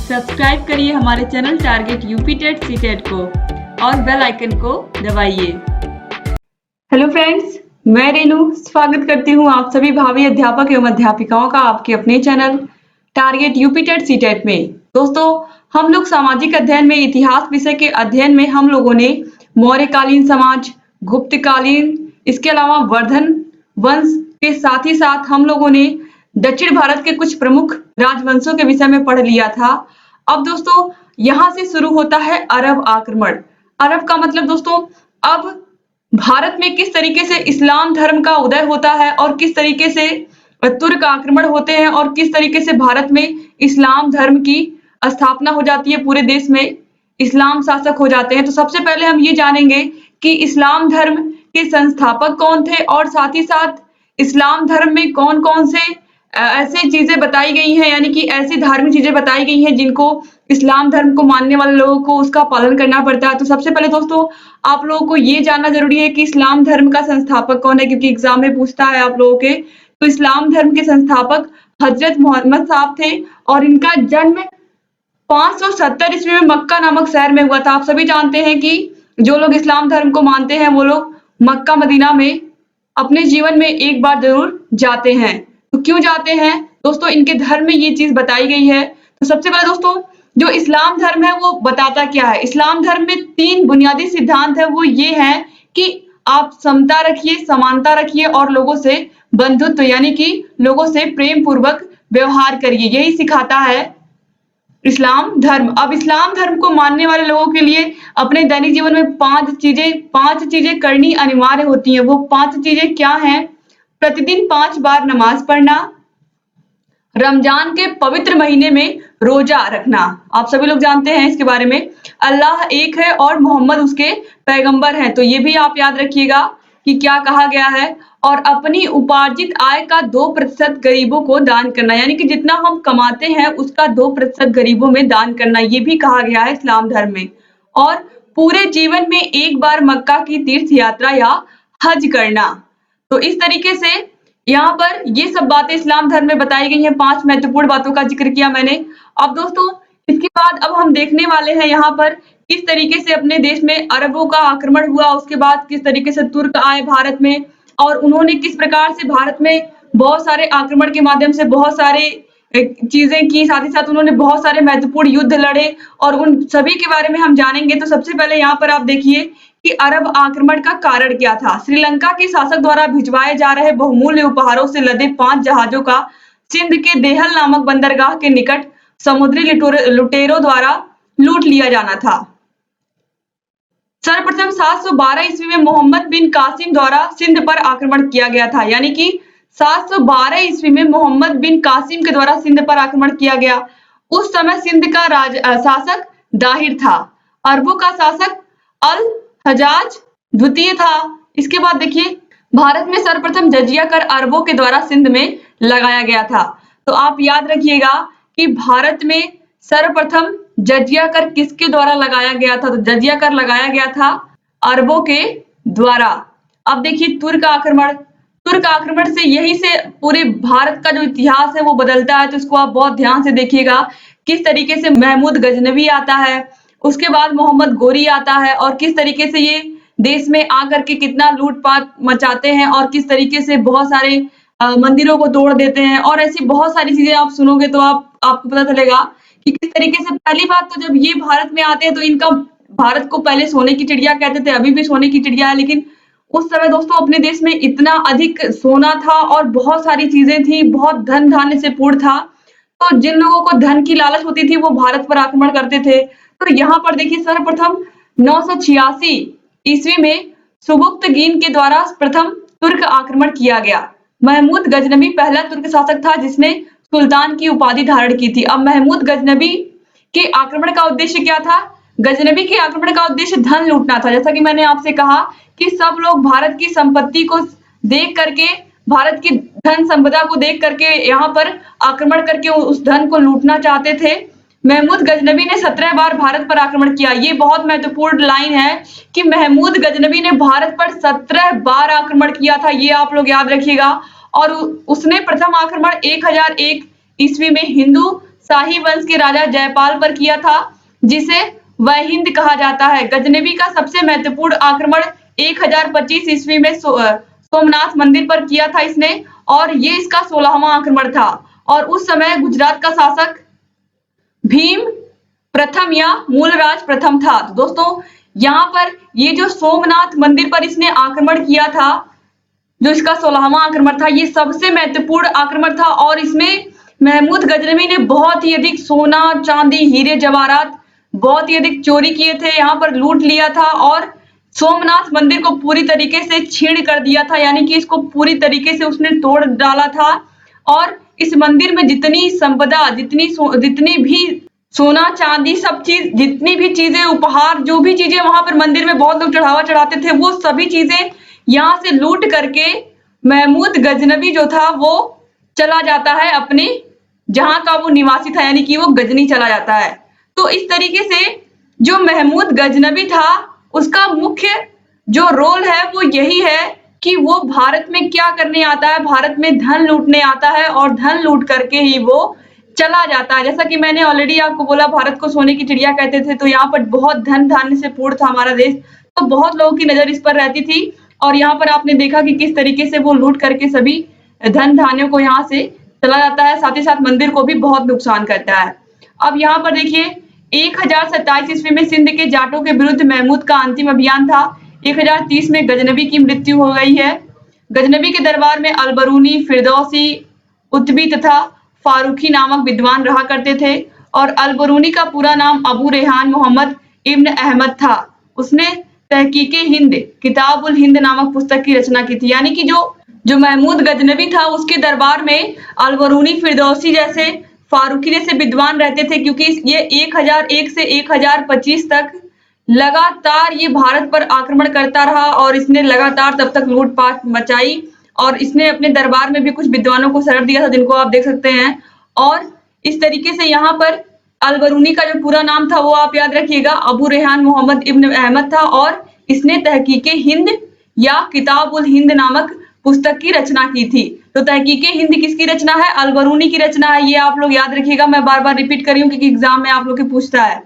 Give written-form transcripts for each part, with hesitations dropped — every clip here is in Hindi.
सब्सक्राइब करिए हमारे channel target UP TET CTET को और बेल आइकन को दबाइए। हेलो फ्रेंड्स, मैं रेनू स्वागत करती हूँ आप सभी भावी अध्यापक एवं अध्यापिकाओं का आपके अपने channel target UP TET CTET में। दोस्तों, हम लोग सामाजिक अध्ययन में इतिहास विषय के अध्ययन में हम लोगों ने मौर्यकालीन समाज, गुप्तकालीन, इसके अलावा वर्धन वंश के साथ ही साथ हम लोगों ने दक्षिण भारत के कुछ प्रमुख राजवंशों के विषय में पढ़ लिया था। अब दोस्तों, यहाँ से शुरू होता है अरब आक्रमण। अरब का मतलब दोस्तों, अब भारत में किस तरीके से इस्लाम धर्म का उदय होता है और किस तरीके से तुर्क आक्रमण होते हैं और किस तरीके से भारत में इस्लाम धर्म की स्थापना हो जाती है, पूरे देश में इस्लाम शासक हो जाते हैं। तो सबसे पहले हम ये जानेंगे कि इस्लाम धर्म के संस्थापक कौन थे और साथ ही साथ इस्लाम धर्म में कौन-कौन से ऐसी चीजें बताई गई हैं, यानी कि ऐसी धार्मिक चीजें बताई गई हैं जिनको इस्लाम धर्म को मानने वाले लोगों को उसका पालन करना पड़ता है। तो सबसे पहले दोस्तों, आप लोगों को ये जानना जरूरी है कि इस्लाम धर्म का संस्थापक कौन है, क्योंकि एग्जाम में पूछता है आप लोगों के। तो इस्लाम धर्म के संस्थापक हजरत मोहम्मद साहब थे और इनका जन्म 570 ईस्वी में मक्का नामक शहर में हुआ था। आप सभी जानते हैं कि जो लोग इस्लाम धर्म को मानते हैं वो लोग मक्का मदीना में अपने जीवन में एक बार जरूर जाते हैं। तो क्यों जाते हैं दोस्तों, इनके धर्म में ये चीज बताई गई है। तो सबसे पहले दोस्तों, जो इस्लाम धर्म है वो बताता क्या है। इस्लाम धर्म में 3 बुनियादी सिद्धांत है, वो ये है कि आप समता रखिए, समानता रखिए और लोगों से बंधुत्व यानी कि लोगों से प्रेम पूर्वक व्यवहार करिए, यही सिखाता है इस्लाम धर्म। अब इस्लाम धर्म को मानने वाले लोगों के लिए अपने दैनिक जीवन में 5 चीजें करनी अनिवार्य होती हैं। वो 5 चीजें क्या हैं? प्रतिदिन 5 बार नमाज पढ़ना, रमजान के पवित्र महीने में रोजा रखना, आप सभी लोग जानते हैं इसके बारे में। अल्लाह एक है और मोहम्मद उसके पैगंबर हैं, तो ये भी आप याद रखिएगा कि क्या कहा गया है। और अपनी उपार्जित आय का 2% गरीबों को दान करना, यानी कि जितना हम कमाते हैं उसका 2% गरीबों में दान करना, ये भी कहा गया है इस्लाम धर्म में। और पूरे जीवन में एक बार मक्का की तीर्थ यात्रा या हज करना। तो इस तरीके से यहाँ पर ये सब बातें इस्लाम धर्म में बताई गई हैं। 5 महत्वपूर्ण बातों का जिक्र किया मैंने। अब दोस्तों, इसके बाद अब हम देखने वाले हैं यहाँ पर किस तरीके से अपने देश में अरबों का आक्रमण हुआ, उसके बाद किस तरीके से तुर्क आए भारत में और उन्होंने किस प्रकार से भारत में बहुत सारे आक्रमण के माध्यम से बहुत सारे चीजें की, साथ ही साथ उन्होंने बहुत सारे महत्वपूर्ण युद्ध लड़े और उन सभी के बारे में हम जानेंगे। तो सबसे पहले यहाँ पर आप देखिए कि अरब आक्रमण का कारण क्या था। श्रीलंका के शासक द्वारा भिजवाए जा रहे बहुमूल्य उपहारों से लदे 5 जहाजों का सिंध के देहल नामक बंदरगाह के निकट समुद्री लुटेरों द्वारा लूट लिया जाना था। सर्वप्रथम 712 ईस्वी में मोहम्मद बिन कासिम द्वारा सिंध पर आक्रमण किया गया था, यानी कि 712 ईस्वी में मोहम्मद बिन कासिम के द्वारा सिंध पर आक्रमण किया गया। उस समय सिंध का शासक दाहिर था, अरबों का शासक अल हजाज द्वितीय था। इसके बाद देखिए, भारत में सर्वप्रथम जजिया कर अरबों के द्वारा सिंध में लगाया गया था। तो आप याद रखिएगा कि भारत में सर्वप्रथम जजिया कर किसके द्वारा लगाया गया था? तो जजिया कर लगाया गया था अरबों के द्वारा। अब देखिए तुर्क आक्रमण। तुर्क आक्रमण से यही से पूरे भारत का जो इतिहास है वो बदलता है, तो इसको आप बहुत ध्यान से देखिएगा। किस तरीके से महमूद गजनवी आता है, उसके बाद मोहम्मद गोरी आता है और किस तरीके से ये देश में आकर के कितना लूटपाट मचाते हैं और किस तरीके से बहुत सारे मंदिरों को तोड़ देते हैं और ऐसी बहुत सारी चीजें आप सुनोगे तो आपको पता चलेगा कि किस तरीके से। पहली बात तो जब ये भारत में आते हैं तो इनका भारत को पहले सोने की चिड़िया कहते थे, अभी भी सोने की चिड़िया है, लेकिन उस समय दोस्तों अपने देश में इतना अधिक सोना था और बहुत सारी चीजें थी, बहुत धन धान्य से पूर्ण था। तो जिन लोगों को धन की लालच होती थी वो भारत पर आक्रमण करते थे। तो यहाँ पर देखिए, सर्वप्रथम 986 ईस्वी में सुबुक्तगीन के द्वारा प्रथम तुर्क आक्रमण किया गया। महमूद गजनबी पहला तुर्क शासक था जिसने सुल्तान की उपाधि धारण की थी। अब महमूद गजनबी के आक्रमण का उद्देश्य क्या था? गजनबी के आक्रमण का उद्देश्य धन लूटना था। जैसा कि मैंने आपसे कहा कि सब लोग भारत की संपत्ति को देख करके, भारत की धन संपदा को देख करके यहाँ पर आक्रमण करके उस धन को लूटना चाहते थे। महमूद गजनबी ने 17 बार भारत पर आक्रमण किया। ये बहुत महत्वपूर्ण लाइन है कि महमूद गजनबी ने भारत पर 17 बार आक्रमण किया था, ये आप लोग याद रखिएगा। और उसने प्रथम आक्रमण 1001 ईस्वी में हिंदू शाही वंश के राजा जयपाल पर किया था, जिसे वहिंद कहा जाता है। गजनबी का सबसे महत्वपूर्ण आक्रमण 1025 ईस्वी में सोमनाथ मंदिर पर किया था इसने, और ये इसका 16वां आक्रमण था। और उस समय गुजरात का शासक भीम प्रथम या मूलराज प्रथम था। तो दोस्तों यहाँ पर ये जो सोमनाथ मंदिर पर इसने आक्रमण किया था, जो इसका 16वां आक्रमण था, ये सबसे महत्वपूर्ण आक्रमण था। और इसमें महमूद गजनवी ने बहुत ही अधिक सोना, चांदी, हीरे जवाहरात बहुत ही अधिक चोरी किए थे, यहाँ पर लूट लिया था और सोमनाथ मंदिर को पूरी तरीके से छीण कर दिया था, यानी कि इसको पूरी तरीके से उसने तोड़ डाला था। और इस मंदिर में जितनी संपदा, जितनी भी सोना, चांदी, सब चीज, जितनी भी चीजें, उपहार, जो भी चीजें वहां पर मंदिर में बहुत लोग चढ़ावा चढ़ाते थे, वो सभी चीजें यहाँ से लूट करके महमूद गजनवी जो था वो चला जाता है अपने, जहां का वो निवासी था, यानी कि वो गजनी चला जाता है। तो इस तरीके से जो महमूद गजनवी था, उसका मुख्य जो रोल है वो यही है कि वो भारत में क्या करने आता है, भारत में धन लूटने आता है और धन लूट करके ही वो चला जाता है। जैसा कि मैंने ऑलरेडी आपको बोला, भारत को सोने की चिड़िया कहते थे, तो यहाँ पर बहुत धन धान्य से पूर्ण था हमारा देश, तो बहुत लोगों की नजर इस पर रहती थी। और यहाँ पर आपने देखा कि किस तरीके से वो लूट करके सभी धन धान्यों को यहाँ से चला जाता है, साथ ही साथ मंदिर को भी बहुत नुकसान करता है। अब यहाँ पर देखिए 1027 ईस्वी में सिंध के जाटों के विरुद्ध महमूद का अंतिम अभियान था। 1030 में गजनवी की मृत्यु हो गई है। गजनवी के दरबार में अलबरूनी, फिरदौसी, उत्बी तथा फारूकी नामक विद्वान रहा करते थे। और अलबरूनी का पूरा नाम अबू रेहान मोहम्मद इब्न अहमद था। उसने तहकीके हिंद, किताब उल हिंद नामक पुस्तक की रचना की थी। यानी कि जो महमूद गजनवी था, उसके दरबार में अलबरूनी, फिरदौसी जैसे, फारूकी जैसे विद्वान रहते थे, क्योंकि ये 1001 से 1025 तक लगातार ये भारत पर आक्रमण करता रहा और इसने लगातार तब तक लूटपाट मचाई। और इसने अपने दरबार में भी कुछ विद्वानों को शरण दिया था, जिनको आप देख सकते हैं। और इस तरीके से यहाँ पर अलबरूनी का जो पूरा नाम था वो आप याद रखिएगा, अबू रेहान मोहम्मद इब्न अहमद था। और इसने तहकीके हिंद या किताब उल हिंद नामक पुस्तक की रचना की थी। तो तहकीके हिंद किसकी रचना है? अलबरूनी की रचना है। ये आप लोग याद रखिएगा, मैं बार बार रिपीट कर रही हूँ क्योंकि एग्जाम में आप लोग के पूछता है।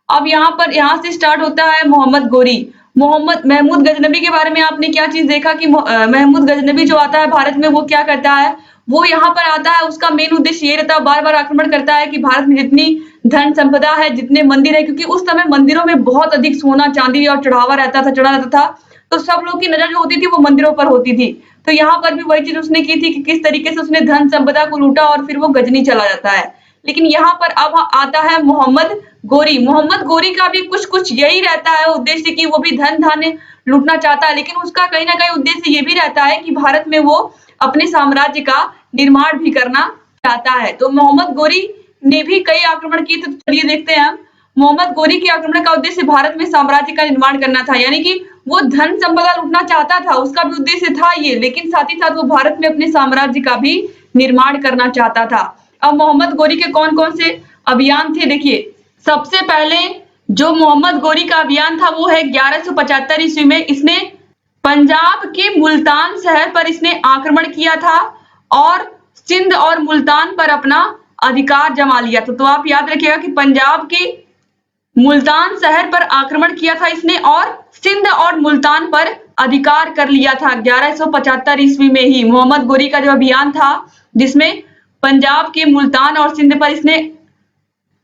अब यहाँ से स्टार्ट होता है मोहम्मद गोरी। महमूद गजनवी के बारे में आपने क्या चीज देखा कि महमूद गजनवी जो आता है भारत में, वो क्या करता है, वो यहाँ पर आता है, उसका मेन उद्देश्य ये रहता है, बार बार आक्रमण करता है कि भारत में जितनी धन संपदा है, जितने मंदिर है, क्योंकि उस समय मंदिरों में बहुत अधिक सोना, चांदी और चढ़ा रहता था, तो सब लोग की नजर जो होती थी वो मंदिरों पर होती थी। तो यहाँ पर भी वही चीज उसने की थी कि किस तरीके से उसने धन संपदा को लूटा और फिर वो गजनी चला जाता है। लेकिन यहाँ पर अब आता है मोहम्मद गोरी। मोहम्मद गोरी का भी कुछ यही रहता है उद्देश्य कि वो भी धन धान्य लूटना चाहता है, लेकिन उसका कहीं ना कहीं उद्देश्य ये भी रहता है कि भारत में वो अपने साम्राज्य का निर्माण भी करना चाहता है। तो मोहम्मद गोरी ने भी कई आक्रमण किए थे। तो चलिए देखते हैं हम। मोहम्मद गोरी के आक्रमण का उद्देश्य भारत में साम्राज्य का निर्माण करना था, यानी कि वो धन संपदा लूटना चाहता था, उसका भी उद्देश्य था ये, लेकिन साथ ही साथ वो भारत में अपने साम्राज्य का भी निर्माण करना चाहता था। अब मोहम्मद गोरी के कौन कौन से अभियान थे, देखिए। सबसे पहले जो मोहम्मद गोरी का अभियान था वो है 1175 ईस्वी में। इसने पंजाब के मुल्तान शहर पर इसने आक्रमण किया था और सिंध और मुल्तान पर अपना अधिकार जमा लिया था। तो आप याद रखिएगा कि पंजाब के मुल्तान शहर पर आक्रमण किया था इसने और सिंध और मुल्तान पर अधिकार कर लिया था 1175 ईस्वी में ही। मोहम्मद गोरी का जो अभियान था जिसमें पंजाब के मुल्तान और सिंध पर इसने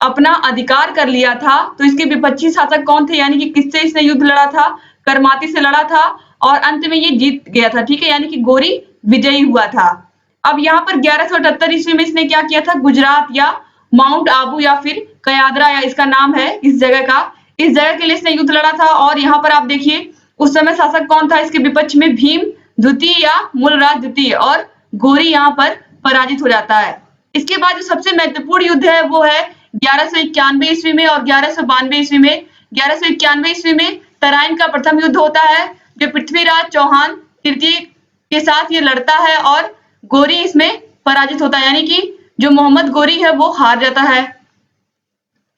अपना अधिकार कर लिया था। तो इसके विपक्षी शासक कौन थे, यानी कि किससे इसने युद्ध लड़ा था? करमाती से लड़ा था और अंत में ये जीत गया था, ठीक है, यानी कि गोरी विजयी हुआ था। अब यहाँ पर 1178 ईस्वी में इसने क्या किया था? गुजरात या माउंट आबू या फिर कयादरा, या इसका नाम है इस जगह का, इस जगह के लिए इसने युद्ध लड़ा था। और यहाँ पर आप देखिए उस समय शासक कौन था इसके विपक्ष में? भीम द्वितीय या मूलराज द्वितीय, और गोरी यहाँ पर पराजित हो जाता है। इसके बाद जो सबसे महत्वपूर्ण युद्ध है वो है 1191 ईस्वी में और 1192 ईस्वी में। 1191 ईस्वी में तराइन का प्रथम युद्ध होता है, जो पृथ्वीराज चौहान तृतीय के साथ ये लड़ता है और गोरी इसमें पराजित होता है, यानी कि जो मोहम्मद गोरी है वो हार जाता है।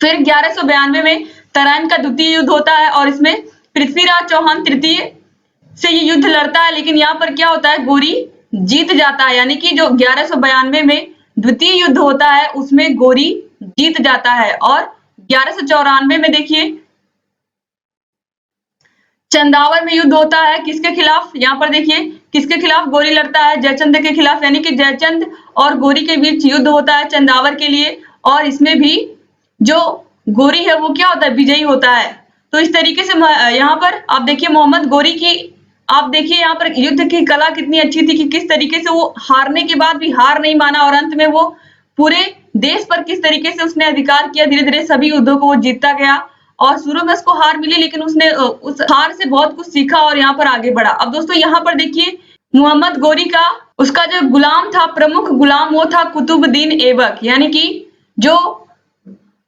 फिर 1192 में तराइन का द्वितीय युद्ध होता है और इसमें पृथ्वीराज चौहान तृतीय से ये युद्ध लड़ता है, लेकिन यहाँ पर क्या होता है? गोरी जीत जाता है, यानी कि जो 1192 में द्वितीय युद्ध होता है उसमें गोरी जीत जाता है। और 1194 में देखिए चंदावर में युद्ध होता है, किसके खिलाफ, यहाँ पर देखिए किसके खिलाफ गोरी लड़ता है, जयचंद के खिलाफ, यानी कि जयचंद और गोरी के बीच युद्ध होता है चंदावर के लिए। और इसमें भी जो गोरी है वो क्या होता है, विजयी होता है। तो इस तरीके से यहाँ पर आप देखिए मोहम्मद गोरी की, आप देखिए यहाँ पर युद्ध की कला कितनी अच्छी थी कि किस तरीके से वो हारने के बाद भी हार नहीं माना और अंत में वो पूरे देश पर किस तरीके से उसने अधिकार किया। धीरे धीरे सभी युद्धों को वो जीतता गया और शुरू में उसको हार मिली, लेकिन उसने उस हार से बहुत कुछ सीखा और यहाँ पर आगे बढ़ा। अब दोस्तों यहाँ पर देखिए मोहम्मद गोरी का उसका जो गुलाम था, प्रमुख गुलाम, वो था कुतुबुद्दीन ऐबक, यानी कि जो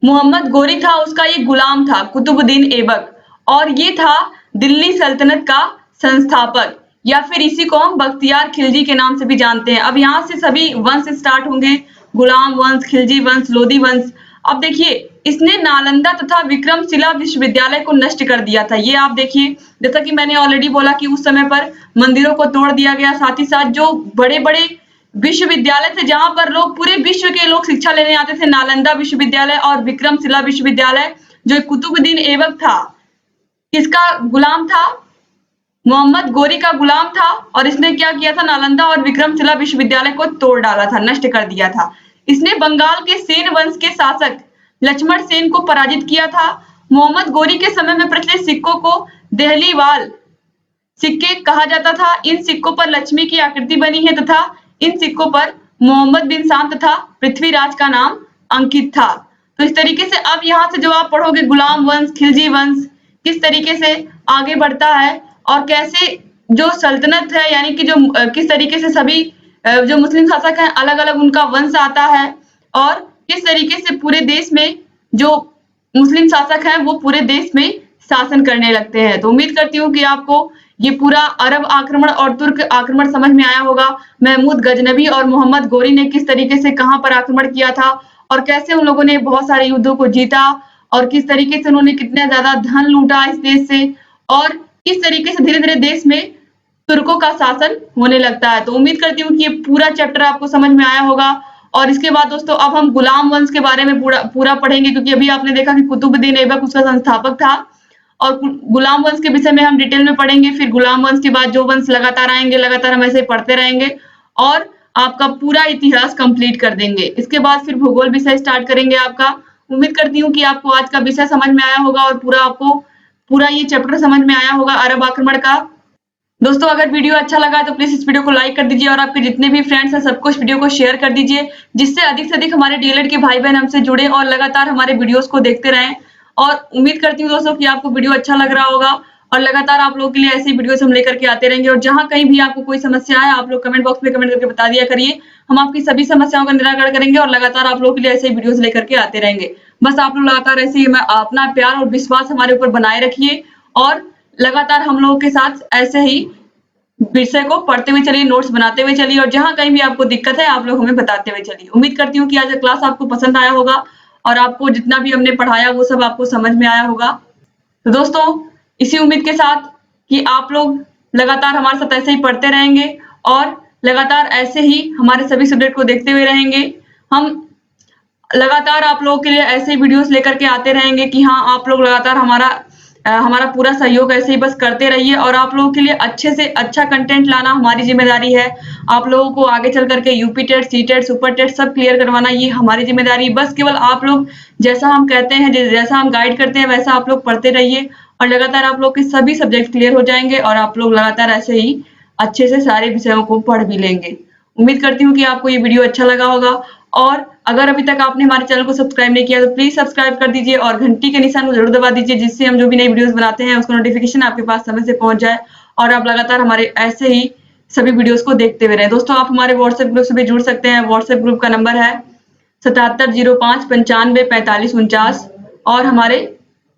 मोहम्मद गोरी था उसका ये गुलाम था कुतुबुद्दीन ऐबक, और ये था दिल्ली सल्तनत का संस्थापक, या फिर इसी को हम बख्तियार खिलजी के नाम से भी जानते हैं। अब यहाँ से सभी वंश स्टार्ट होंगे, गुलाम वंश, खिलजी वंश, लोधी वंश। अब देखिए इसने नालंदा तथा विक्रमशिला विश्वविद्यालय को नष्ट कर दिया था। ये आप देखिए, जैसा कि मैंने ऑलरेडी बोला कि उस समय पर मंदिरों को तोड़ दिया गया, साथ ही साथ जो बड़े बड़े विश्वविद्यालय थे जहां पर लोग पूरे विश्व के लोग शिक्षा लेने आते थे, नालंदा विश्वविद्यालय और विक्रमशिला विश्वविद्यालय, जो कुतुबुद्दीन ऐबक था किसका गुलाम था, मोहम्मद गोरी का गुलाम था, और इसने क्या किया था, नालंदा और विक्रमशिला विश्वविद्यालय को तोड़ डाला था, नष्ट कर दिया था। इसने बंगाल के सेन वंश के शासक लक्ष्मण सेन को पराजित किया था। मोहम्मद गोरी के समय में प्रचलित सिक्कों को देहलीवाल सिक्के कहा जाता था। इन सिक्कों पर लक्ष्मी की आकृति बनी है तथा इन सिक्कों पर मोहम्मद बिन शाम तथा पृथ्वीराज का नाम अंकित था। तो इस तरीके से अब यहाँ से जो आप पढ़ोगे गुलाम वंश, खिलजी वंश किस तरीके से आगे बढ़ता है और कैसे जो सल्तनत है, यानी कि जो किस तरीके से सभी जो मुस्लिम शासक हैं अलग अलग उनका वंश आता है, और किस तरीके से पूरे देश में जो मुस्लिम शासक हैं वो पूरे देश में शासन करने लगते हैं। तो उम्मीद करती हूँ कि आपको ये पूरा अरब आक्रमण और तुर्क आक्रमण समझ में आया होगा। महमूद गजनबी और मोहम्मद गोरी ने किस तरीके से कहाँ पर आक्रमण किया था और कैसे उन लोगों ने बहुत सारे युद्धों को जीता और किस तरीके से उन्होंने कितना ज्यादा धन लूटा इस देश से, और किस तरीके से धीरे धीरे देश में तुर्कों का शासन होने लगता है। तो उम्मीद करती हूँ कि ये पूरा चैप्टर आपको समझ में आया होगा। और इसके बाद दोस्तों अब हम गुलाम वंश के बारे में पूरा पढ़ेंगे, क्योंकि अभी आपने देखा कि कुतुबुद्दीन ऐबक उसका संस्थापक था, और गुलाम वंश के विषय में हम डिटेल में पढ़ेंगे। फिर गुलाम वंश के बाद जो वंश लगातार आएंगे, लगातार हम ऐसे पढ़ते रहेंगे और आपका पूरा इतिहास कंप्लीट कर देंगे। इसके बाद फिर भूगोल विषय स्टार्ट करेंगे आपका। उम्मीद करती हूँ कि आपको आज का विषय समझ में आया होगा और आपको पूरा ये चैप्टर समझ में आया होगा अरब आक्रमण का। दोस्तों अगर वीडियो अच्छा लगा तो प्लीज इस वीडियो को लाइक कर दीजिए और आपके जितने भी फ्रेंड्स हैं सबको इस वीडियो को शेयर कर दीजिए, जिससे अधिक से अधिक हमारे डीएलएड के भाई बहन हमसे जुड़े और लगातार हमारे वीडियोस को देखते रहें। और उम्मीद करती हूँ दोस्तों कि आपको वीडियो अच्छा लग रहा होगा और लगातार आप लोगों के लिए ऐसी वीडियोस हम लेकर के आते रहेंगे। और जहां कहीं भी आपको कोई समस्या है आप लोग कमेंट बॉक्स में कमेंट करके बता दिया करिए, हम आपकी सभी समस्याओं का निराकरण करेंगे और लगातार आप लोगों के लिए ऐसे वीडियोस लेकर के आते रहेंगे। बस आप लोग लगातार ऐसे ही अपना प्यार और विश्वास हमारे ऊपर बनाए रखिए और लगातार हम लोगों के साथ ऐसे ही विषय को पढ़ते हुए चलिए, नोट्स बनाते हुए चलिए, और जहां कहीं भी आपको दिक्कत है आप लोग हमें बताते हुए चलिए। उम्मीद करती हूँ कि आज का क्लास आपको पसंद आया होगा और आपको जितना भी हमने पढ़ाया वो सब आपको समझ में आया होगा। तो दोस्तों इसी उम्मीद के साथ कि आप लोग लगातार हमारे साथ ऐसे ही पढ़ते रहेंगे और लगातार ऐसे ही हमारे सभी सब्जेक्ट को देखते हुए रहेंगे। हम लगातार आप लोगों के लिए ऐसे वीडियोस लेकर के आते रहेंगे कि हाँ आप लोग लगातार हमारा पूरा सहयोग ऐसे ही बस करते रहिए, और आप लोगों के लिए अच्छे से अच्छा कंटेंट लाना हमारी जिम्मेदारी है। आप लोगों को आगे चल करके UP TET, C TET, super TET सब क्लियर करवाना ये हमारी जिम्मेदारी। बस केवल आप लोग जैसा हम कहते हैं, जैसा हम गाइड करते हैं वैसा आप लोग पढ़ते रहिए और लगातार आप लोग के सभी सब्जेक्ट क्लियर हो जाएंगे और आप लोग लगातार ऐसे ही अच्छे से सारे विषयों को पढ़ भी लेंगे। उम्मीद करती हूँ कि आपको ये वीडियो अच्छा लगा होगा, और अगर अभी तक आपने हमारे चैनल को सब्सक्राइब नहीं किया तो प्लीज सब्सक्राइब कर दीजिए और घंटी के निशान को जरूर दबा दीजिए, जिससे हम जो भी नई वीडियोस बनाते हैं उसका नोटिफिकेशन आपके पास समय से पहुंच जाए और आप लगातार हमारे ऐसे ही सभी वीडियोस को देखते हुए रहें। दोस्तों आप हमारे व्हाट्सएप ग्रुप से भी जुड़ सकते हैं। व्हाट्सएप ग्रुप का नंबर है 7705954549, और हमारे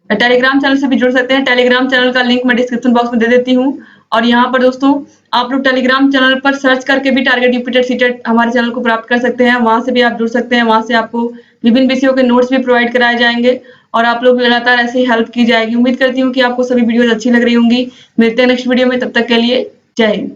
टेलीग्राम चैनल से भी जुड़ सकते हैं। टेलीग्राम चैनल का लिंक मैं डिस्क्रिप्शन बॉक्स में दे देती हूँ, और यहाँ पर दोस्तों आप लोग टेलीग्राम चैनल पर सर्च करके भी target UP TET, C TET हमारे चैनल को प्राप्त कर सकते हैं। वहां से भी आप जुड़ सकते हैं, वहां से आपको विभिन्न विषयों के नोट्स भी प्रोवाइड कराए जाएंगे और आप लोग लगातार ऐसे ही हेल्प की जाएगी। उम्मीद करती हूँ कि आपको सभी वीडियोस अच्छी लग रही होंगी। मिलते हैं नेक्स्ट वीडियो में, तब तक के लिए जय हिंद।